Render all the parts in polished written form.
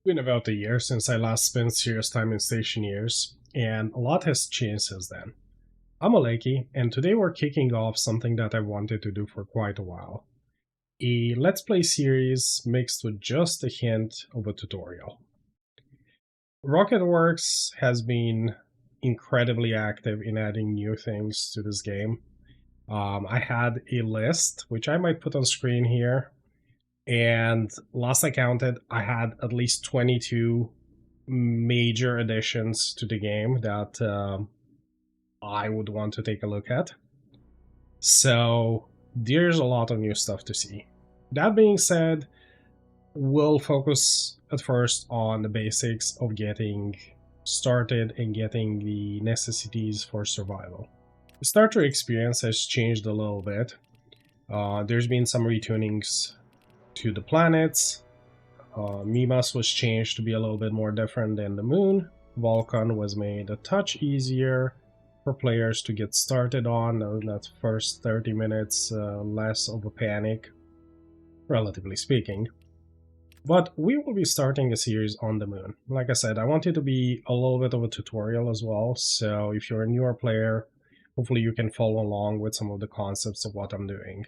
Been about a year since I last spent serious time in Stationeers, and a lot has changed since then. I'm Aleki, and today we're kicking off something that I've wanted to do for quite a while. A Let's Play series mixed with just a hint of a tutorial. Rocketworks has been incredibly active in adding new things to this game. I had a list, which I might put on screen here, and last I counted, I had at least 22 major additions to the game that I would want to take a look at. So there's a lot of new stuff to see. That being said, we'll focus at first on the basics of getting started and getting the necessities for survival. The starter experience has changed a little bit. There's been some retunings to the planets. Mimas was changed to be a little bit more different than the moon. Vulcan was made a touch easier for players to get started on. That first 30 minutes, less of a panic, relatively speaking. But we will be starting a series on the moon. Like I said, I want it to be a little bit of a tutorial as well, so if you're a newer player, hopefully you can follow along with some of the concepts of what I'm doing.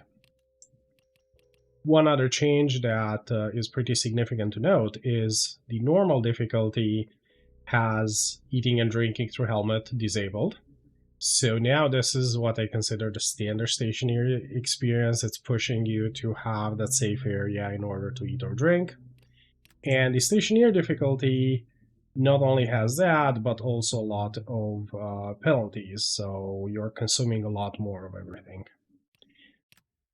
One other change that is pretty significant to note is the normal difficulty has eating and drinking through helmet disabled. So now this is what I consider the standard stationary experience. It's pushing you to have that safe area in order to eat or drink. And the stationary difficulty not only has that, but also a lot of penalties. So you're consuming a lot more of everything.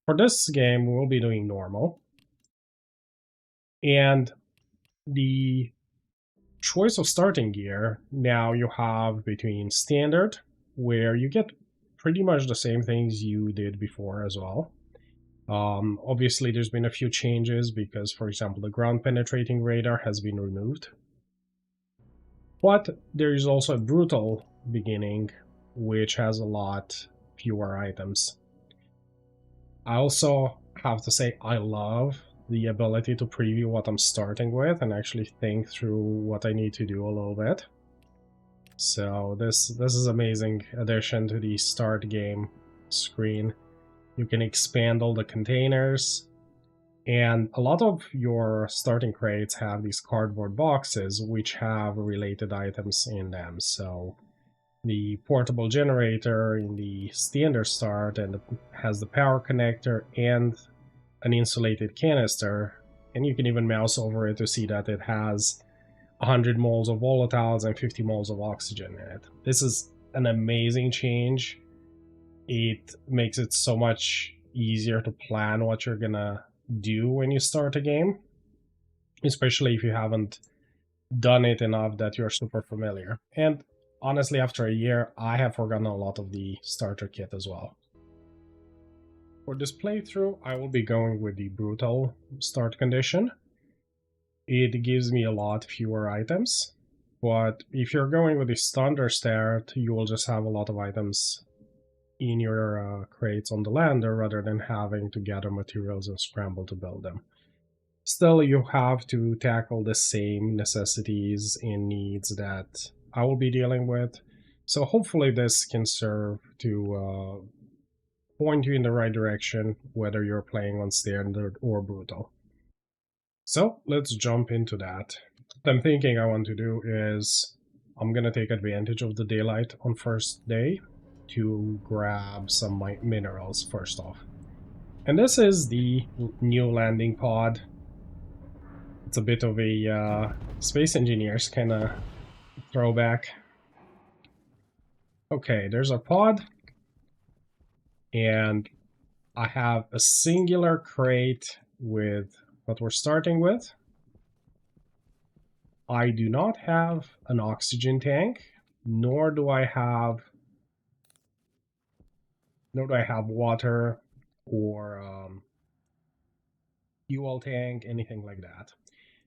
For this game, we'll be doing normal. And the choice of starting gear, now you have between standard, where you get pretty much the same things you did before as well. Obviously, there's been a few changes because, for example, the ground penetrating radar has been removed. But there is also a brutal beginning, which has a lot fewer items. I also have to say I love the ability to preview what I'm starting with and actually think through what I need to do a little bit. So this is amazing addition to the start game screen. You can expand all the containers, and a lot of your starting crates have these cardboard boxes which have related items in them. So the portable generator in the standard start and has the power connector and an insulated canister, and you can even mouse over it to see that it has 100 moles of volatiles and 50 moles of oxygen in it. This is an amazing change. It makes it so much easier to plan what you're gonna do when you start a game, especially if you haven't done it enough that you're super familiar. And honestly, after a year, I have forgotten a lot of the starter kit as well. For this playthrough, I will be going with the brutal start condition. It gives me a lot fewer items, but if you're going with the standard start, you will just have a lot of items in your crates on the lander rather than having to gather materials and scramble to build them. Still, you have to tackle the same necessities and needs that I will be dealing with, so hopefully this can serve to point you in the right direction, whether you're playing on standard or brutal. So let's jump into that. What I'm thinking I want to do is I'm gonna take advantage of the daylight on first day to grab some minerals first off. And this is the new landing pod. It's a bit of a Space Engineers kind of throwback. Okay, there's our pod. And I have a singular crate with what we're starting with. I do not have an oxygen tank, nor do I have water or fuel tank, anything like that.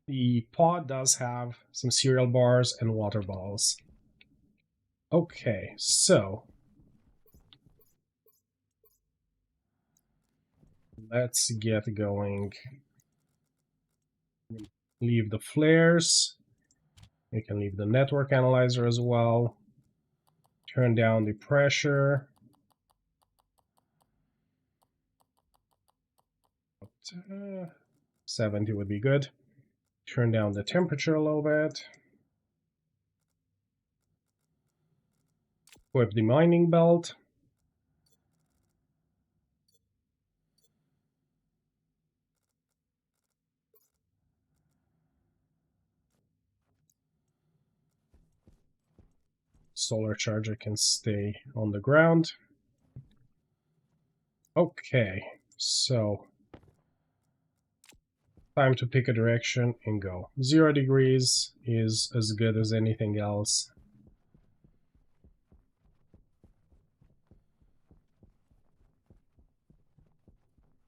The pod does have some cereal bars and water bottles. Okay, so let's get going. Leave the flares. You can leave the network analyzer as well. Turn down the pressure. 70 would be good. Turn down the temperature a little bit. Equip the mining belt. Solar charger can stay on the ground. Okay, so time to pick a direction and go. 0 degrees is as good as anything else.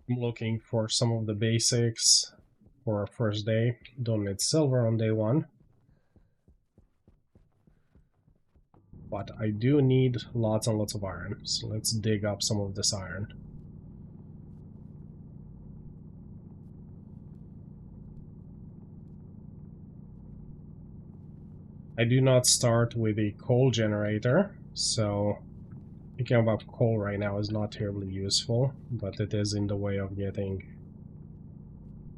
I'm looking for some of the basics for our first day. Don't need silver on day 1. But I do need lots and lots of iron, so let's dig up some of this iron. I do not start with a coal generator, so picking up coal right now is not terribly useful, but it is in the way of getting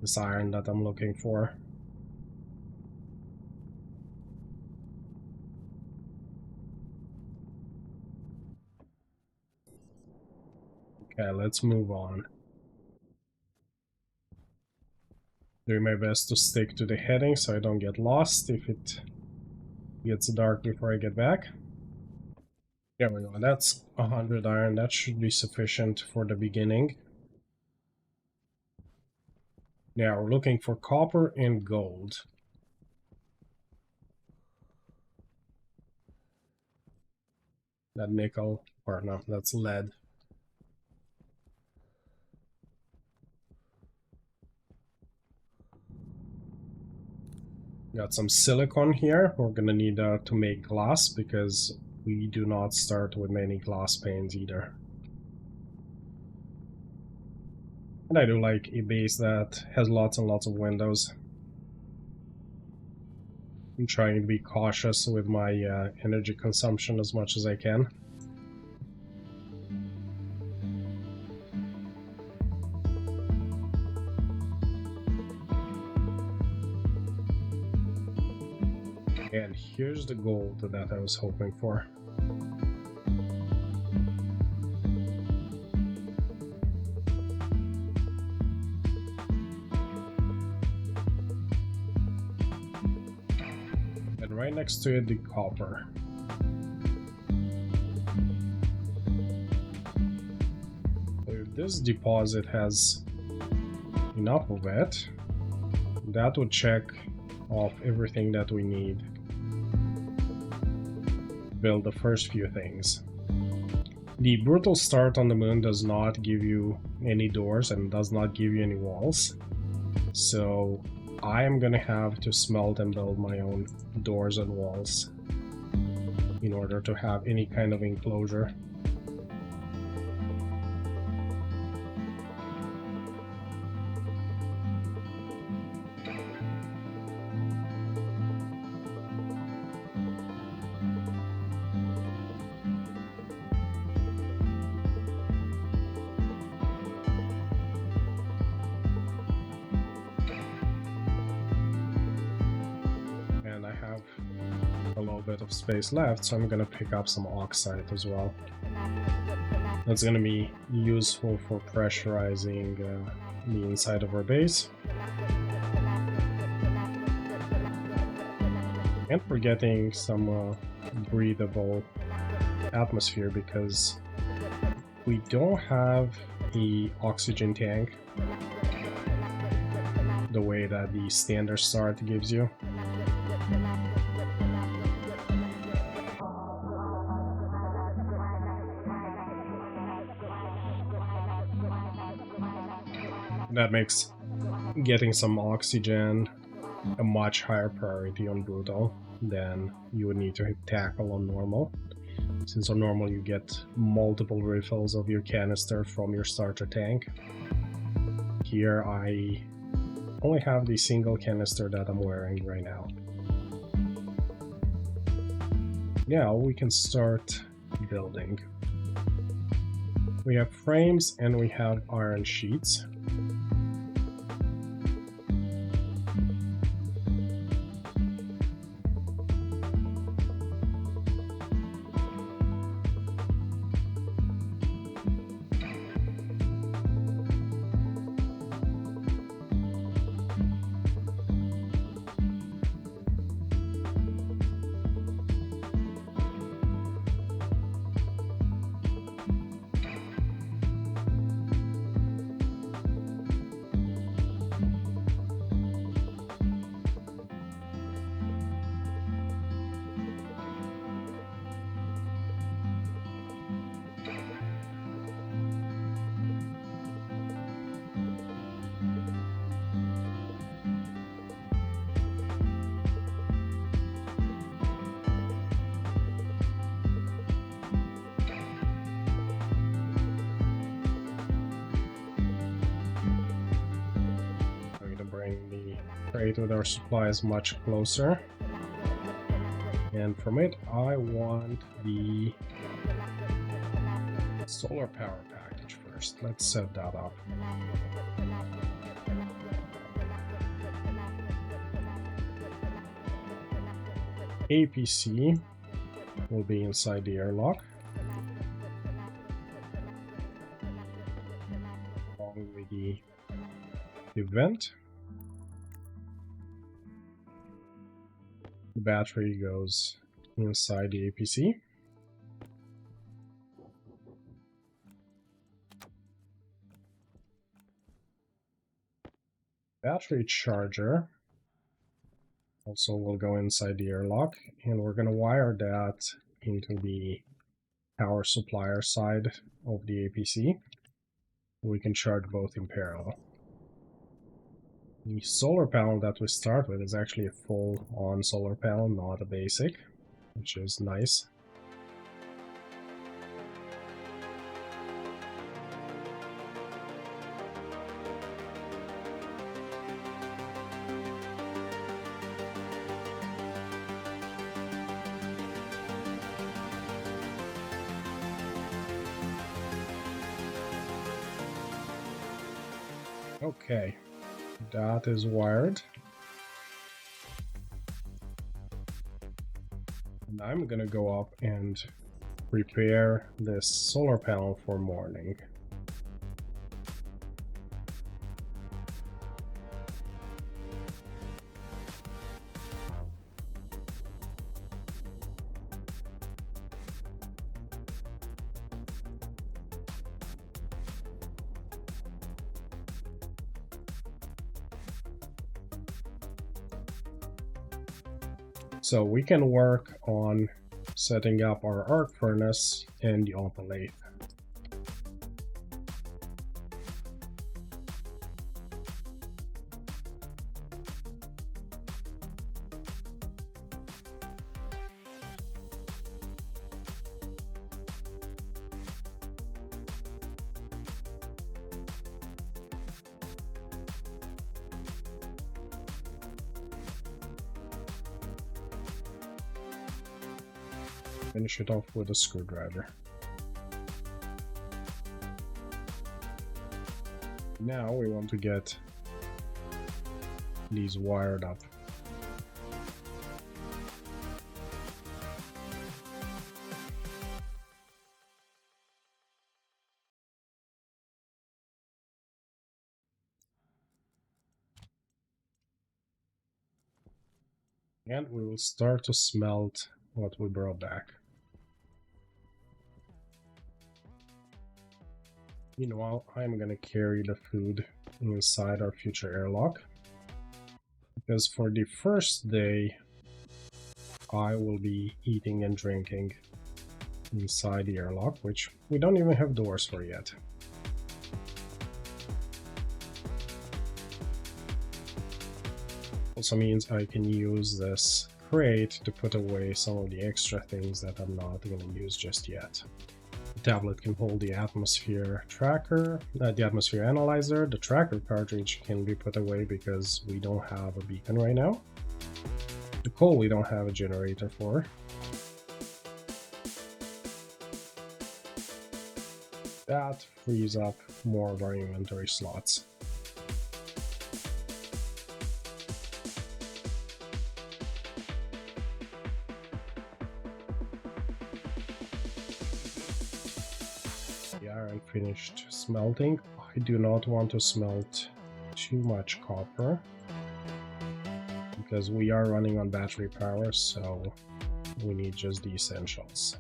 this iron that I'm looking for. Okay, let's move on. Doing my best to stick to the heading so I don't get lost if it gets dark before I get back. There we go, that's 100 iron, that should be sufficient for the beginning. Now we're looking for copper and gold. That nickel, or no, that's lead. Got some silicon here. We're gonna need to make glass because we do not start with many glass panes either. And I do like a base that has lots and lots of windows. I'm trying to be cautious with my energy consumption as much as I can. And here's the gold that I was hoping for. And right next to it, the copper. If this deposit has enough of it, that would check off everything that we need. Build the first few things. The brutal start on the moon does not give you any doors and does not give you any walls. So I am gonna have to smelt and build my own doors and walls in order to have any kind of enclosure. Of space left, so I'm gonna pick up some oxide as well. That's gonna be useful for pressurizing the inside of our base. And for getting some breathable atmosphere, because we don't have a oxygen tank the way that the standard start gives you. That makes getting some oxygen a much higher priority on brutal than you would need to tackle on normal. Since on normal you get multiple refills of your canister from your starter tank. Here I only have the single canister that I'm wearing right now. Now we can start building. We have frames and we have iron sheets. Bring the crate with our supplies much closer, and from it I want the solar power package first. Let's set that up. APC will be inside the airlock, along with the vent. The battery goes inside the APC. Battery charger also will go inside the airlock, and we're going to wire that into the power supplier side of the APC. We can charge both in parallel. The solar panel that we start with is actually a full-on solar panel, not a basic, which is nice. Okay, that is wired. And I'm gonna go up and prepare this solar panel for morning. So we can work on setting up our arc furnace and the auto lathe. Finish it off with a screwdriver. Now we want to get these wired up. And we will start to smelt what we brought back. Meanwhile, I'm gonna carry the food inside our future airlock, because for the first day I will be eating and drinking inside the airlock, which we don't even have doors for yet. Also means I can use this crate to put away some of the extra things that I'm not going to use just yet. The tablet can hold the atmosphere tracker, the atmosphere analyzer. The tracker cartridge can be put away because we don't have a beacon right now. The coal we don't have a generator for. That frees up more of our inventory slots. The iron finished smelting. I do not want to smelt too much copper because we are running on battery power, so we need just the essentials.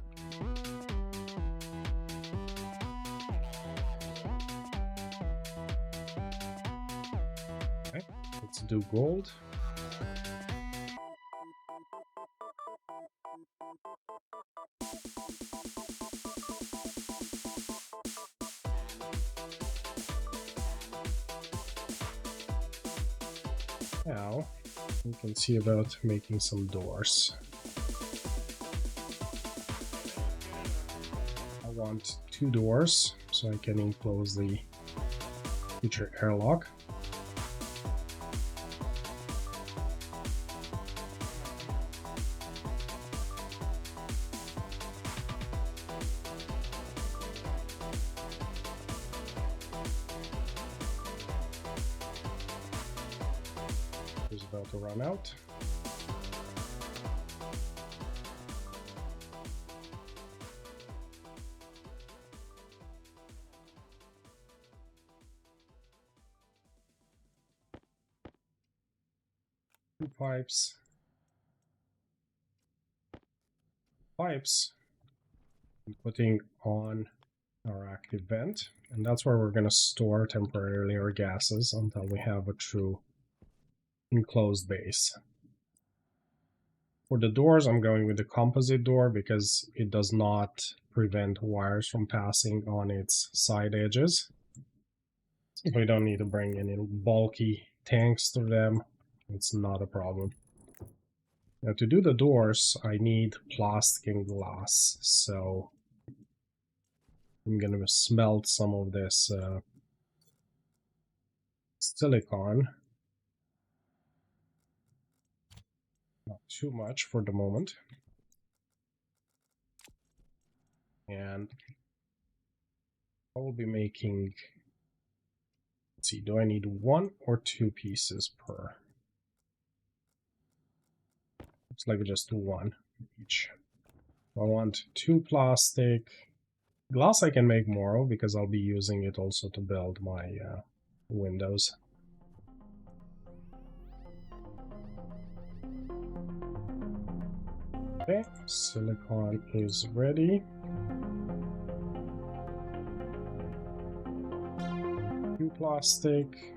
Okay, let's do gold. Now we can see about making some doors. I want 2 doors so I can enclose the future airlock. Is about to run out. Two pipes. I'm putting on our active vent, and that's where we're going to store temporarily our gases until we have a true enclosed base. For the doors, I'm going with the composite door because it does not prevent wires from passing on its side edges. We don't need to bring any bulky tanks through them. It's not a problem. Now to do the doors, I need plastic and glass, so I'm going to smelt some of this silicon. Not too much for the moment. And I will be making, let's see, do I need 1 or 2 pieces per? Looks like just 1 each. I want 2 plastic. Glass I can make more of because I'll be using it also to build my windows. Okay, silicon is ready. 2 plastic.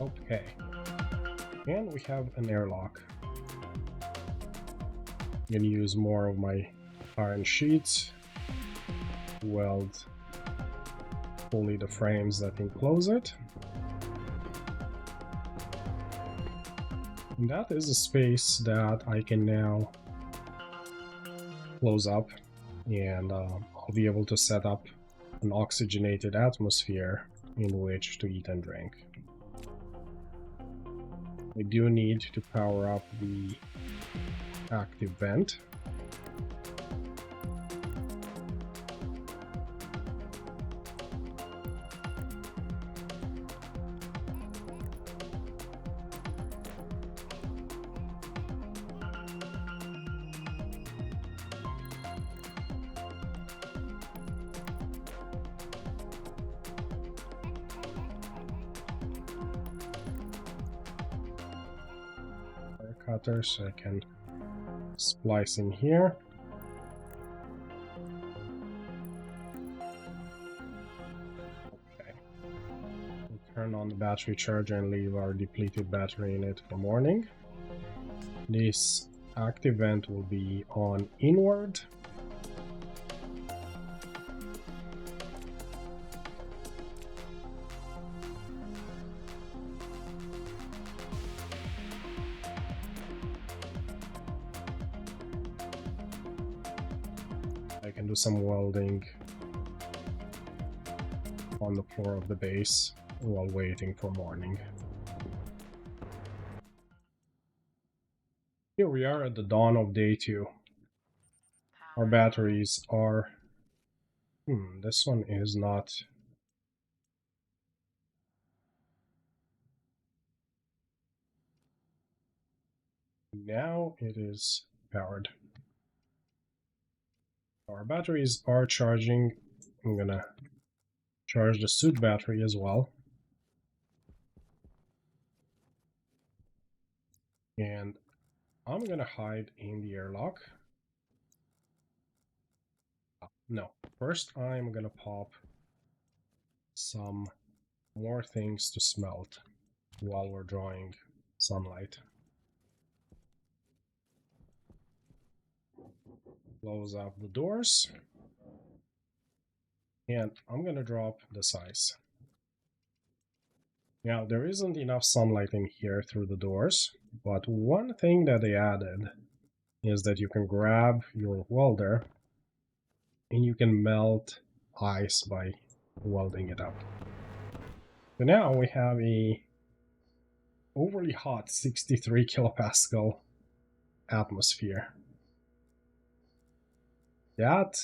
Okay, and we have an airlock. I'm going to use more of my iron sheets to weld fully the frames that enclose it. And that is a space that I can now close up, and I'll be able to set up an oxygenated atmosphere in which to eat and drink. We do need to power up the active vent. Cutter so I can splice in here. Okay. We'll turn on the battery charger and leave our depleted battery in it for morning. This active vent will be on inward. do some welding on the floor of the base while waiting for morning. Here we are at the dawn of day 2. Our batteries are... this one is not... Now it is powered. Our batteries are charging. I'm gonna charge the suit battery as well. And I'm gonna hide in the airlock. No, first I'm gonna pop some more things to smelt while we're drawing sunlight. Close up the doors. And I'm gonna drop this ice. Now, there isn't enough sunlight in here through the doors, but one thing that they added is that you can grab your welder and you can melt ice by welding it up. So now we have a overly hot 63 kilopascal atmosphere. That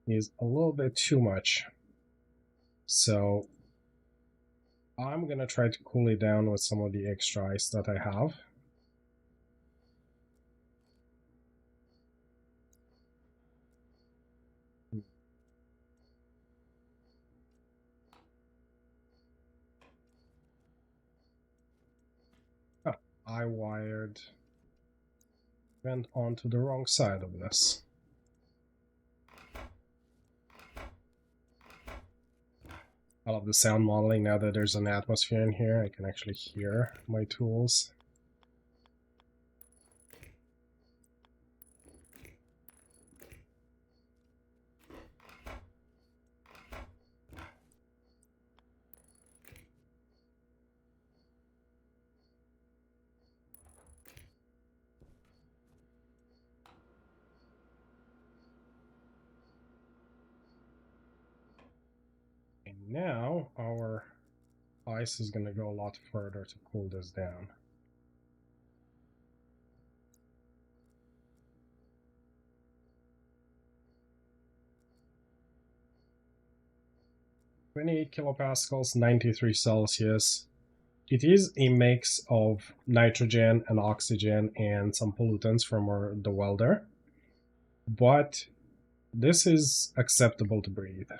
is a little bit too much. So I'm gonna try to cool it down with some of the extra ice that I have. Oh, I went onto the wrong side of this. I love the sound modeling now that there's an atmosphere in here. I can actually hear my tools. And now our ice is going to go a lot further to cool this down. "28 kilopascals, 93 Celsius. It is a mix of nitrogen and oxygen and some pollutants from the welder, but this is acceptable to breathe.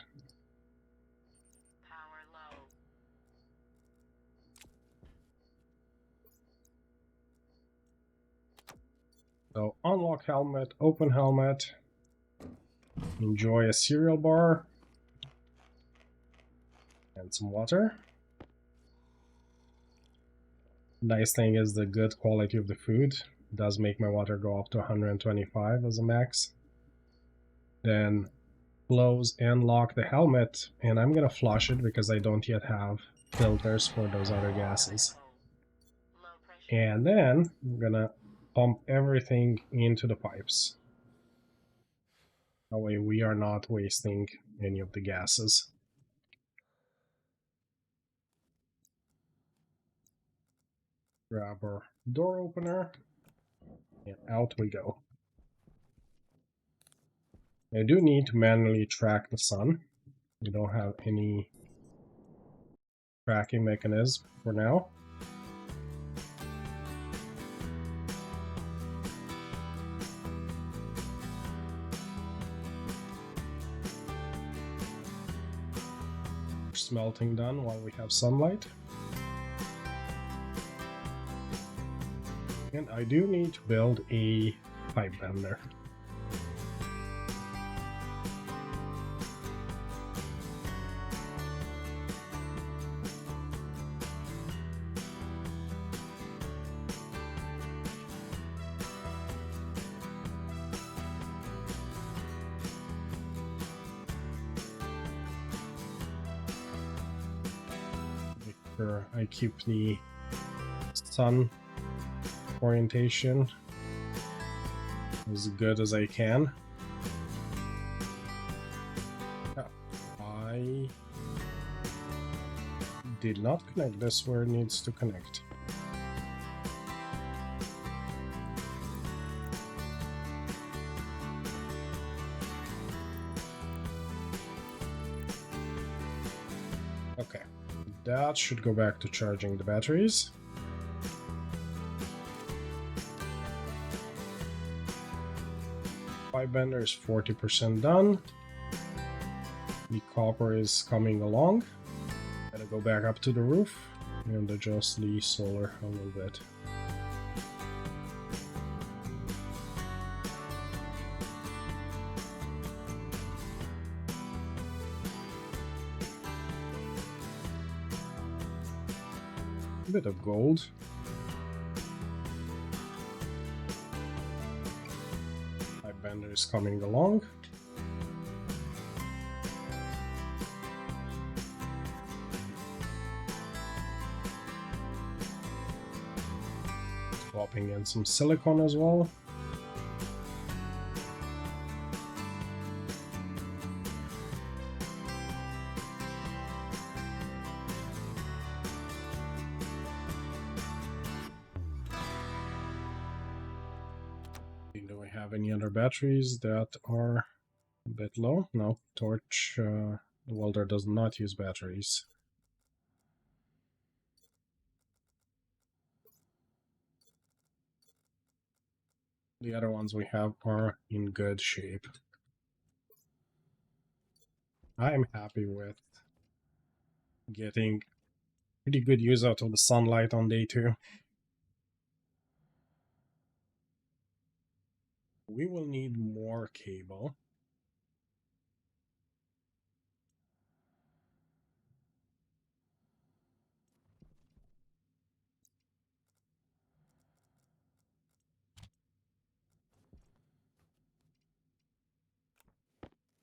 So unlock helmet, open helmet, enjoy a cereal bar, and some water. Nice thing is the good quality of the food. It does make my water go up to 125 as a max. Then close and lock the helmet, and I'm gonna flush it because I don't yet have filters for those other gases. And then I'm gonna pump everything into the pipes. That way we are not wasting any of the gases. Grab our door opener, and out we go. I do need to manually track the sun. We don't have any tracking mechanism for now. Smelting done while we have sunlight. And I do need to build a pipe bender. Make sure I keep the sun orientation as good as I can. I did not connect this where it needs to connect. Okay, that should go back to charging the batteries. Pipe bender is 40% done. The copper is coming along. Gotta go back up to the roof and adjust the solar a little bit. A bit of gold. Pipe bender is coming along. Swapping in some silicone as well. Do we have any other batteries that are a bit low? No, torch, the welder does not use batteries. The other ones we have are in good shape. I'm happy with getting pretty good use out of the sunlight on day 2. We will need more cable.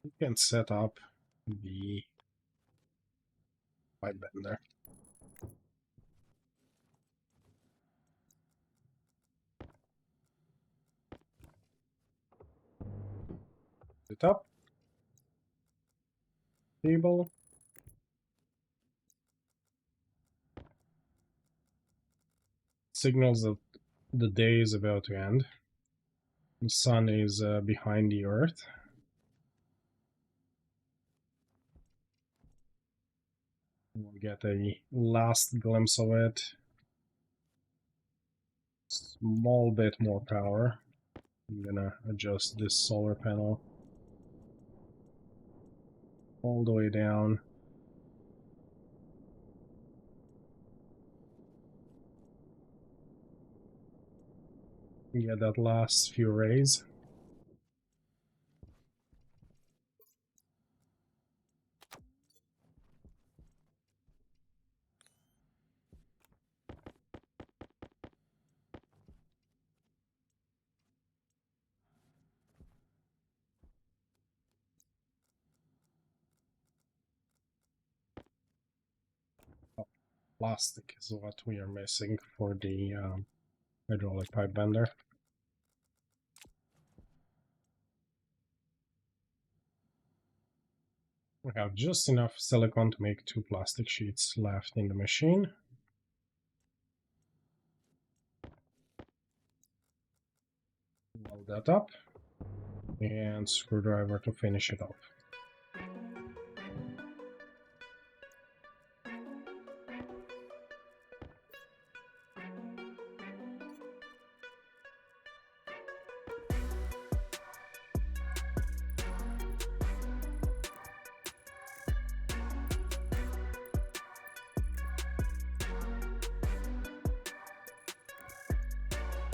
We can set up the pipe bender. It up. Cable. Signals that the day is about to end. The sun is behind the earth. We'll get a last glimpse of it. Small bit more power. I'm gonna adjust this solar panel all the way down. Get that last few rays. Plastic is what we are missing for the hydraulic pipe bender. We have just enough silicone to make 2 plastic sheets left in the machine. Weld that up and screwdriver to finish it off.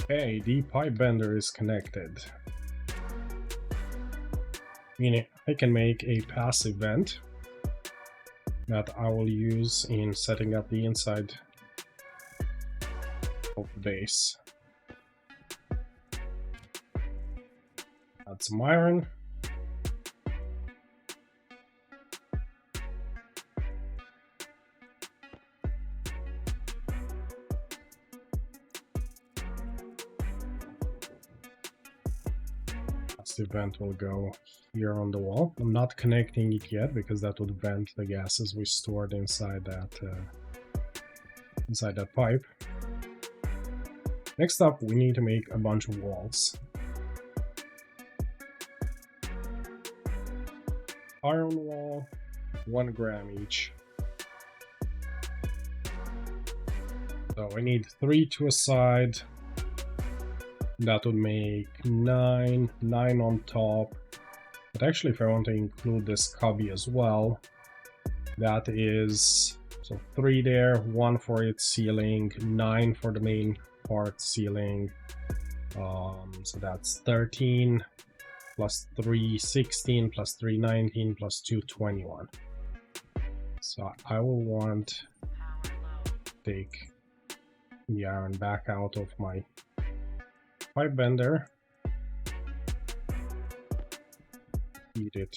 Okay, the pipe bender is connected. Meaning I can make a passive vent that I will use in setting up the inside of the base. Add some iron. The vent will go here on the wall. I'm not connecting it yet because that would vent the gases we stored inside that pipe. Next up, we need to make a bunch of walls. Iron wall, 1 gram each. So I need 3 to a side. That would make 9 on top. But actually, if I want to include this cubby as well, that is, so 3 there, 1 for its ceiling, 9 for the main part ceiling. So that's 13 plus 3, 16 plus 3, 19 plus 2, 21. So I will want to take the iron back out of my pipe bender. Feed it.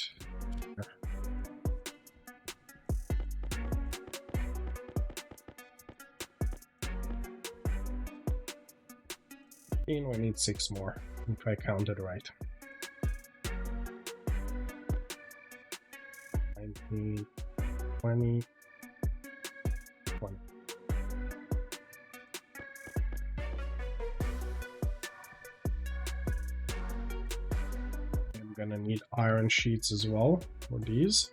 And we need 6 more, if I counted right. 19, 20, 20. I'm gonna need iron sheets as well for these.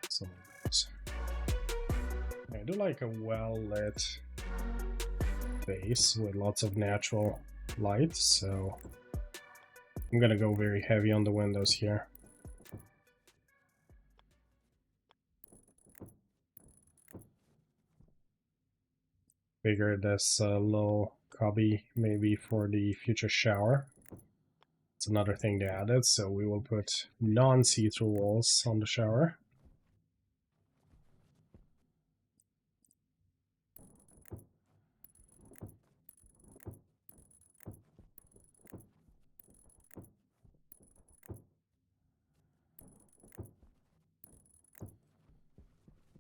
Some of those. I do like a well-lit base with lots of natural light, so I'm gonna go very heavy on the windows here. Figure this little cubby maybe for the future shower. It's another thing they added, so we will put non-see-through walls on the shower.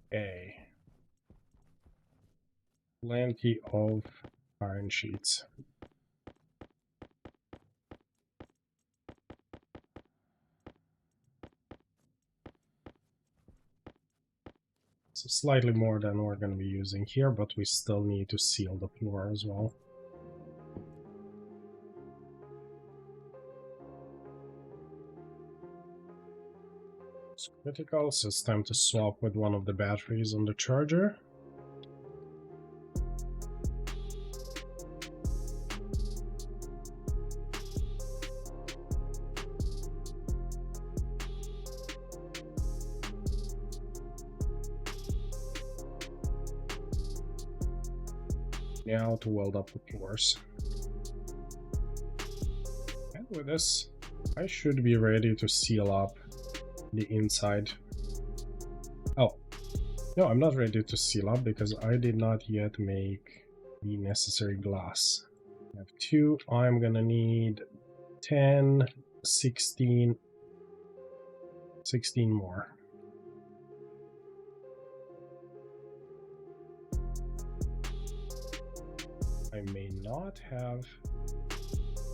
Okay. Plenty of iron sheets. So slightly more than we're going to be using here, but we still need to seal the floor as well. It's critical, so it's time to swap with one of the batteries on the charger. Now to weld up the floors. And with this, I should be ready to seal up the inside. Oh, no, I'm not ready to seal up because I did not yet make the necessary glass. I have 2, I'm gonna need 10, 16 more. I may not have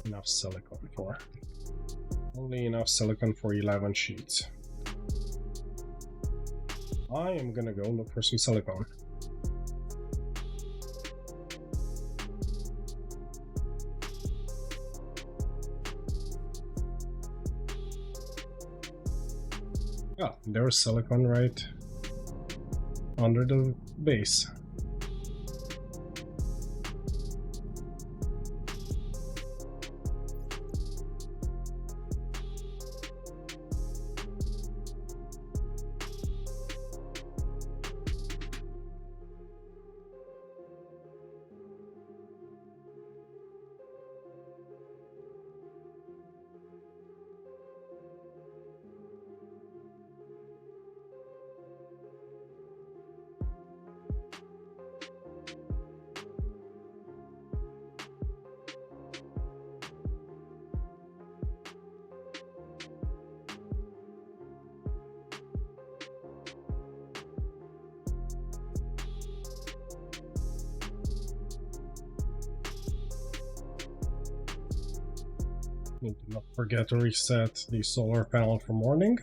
enough silicone for. Only enough silicone for 11 sheets. I am gonna go look for some silicone. Ah, there's silicone right under the base. Need to not forget to reset the solar panel for morning.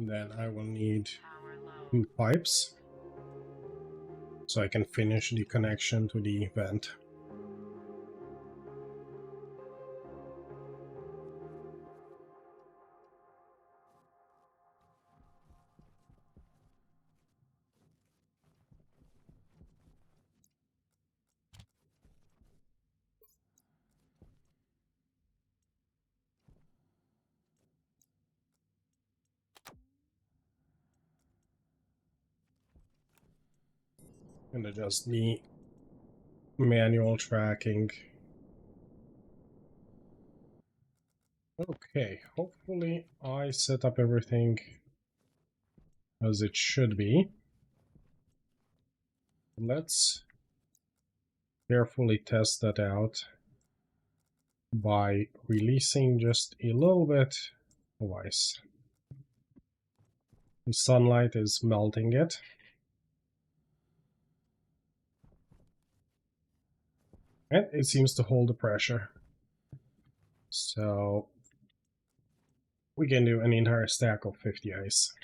Then I will need 2 pipes so I can finish the connection to the vent. And adjust the manual tracking. Okay, hopefully I set up everything as it should be. Let's carefully test that out by releasing just a little bit of ice. The sunlight is melting it. And it seems to hold the pressure. So we can do an entire stack of 50 ice.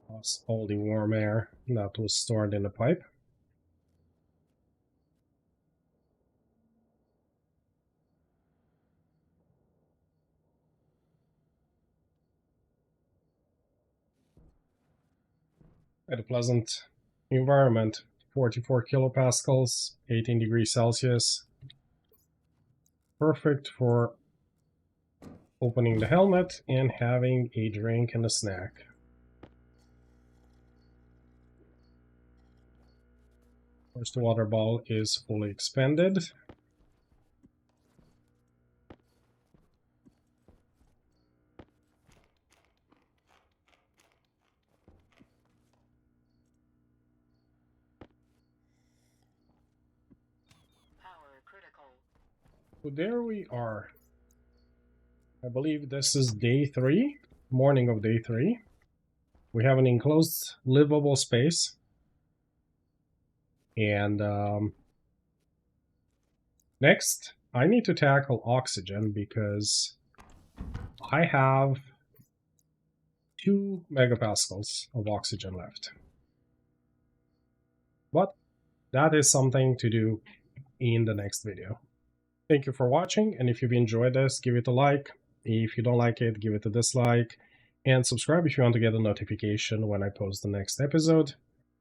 Lost all the warm air that was stored in the pipe. At a pleasant environment, 44 kilopascals, 18 degrees Celsius. Perfect for opening the helmet and having a drink and a snack. First water bottle is fully expended. So there we are. I believe this is day 3, morning of day 3. We have an enclosed livable space. And next, I need to tackle oxygen because I have 2 megapascals of oxygen left. But that is something to do in the next video. Thank you for watching, and if you've enjoyed this, give it a like. If you don't like it, give it a dislike. And subscribe if you want to get a notification when I post the next episode.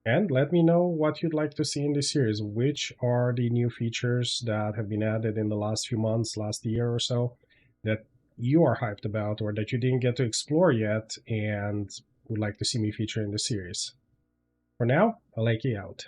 And let me know what you'd like to see in this series. Which are the new features that have been added in the last few months, last year or so, that you are hyped about or that you didn't get to explore yet and would like to see me feature in the series. For now, Aleki out.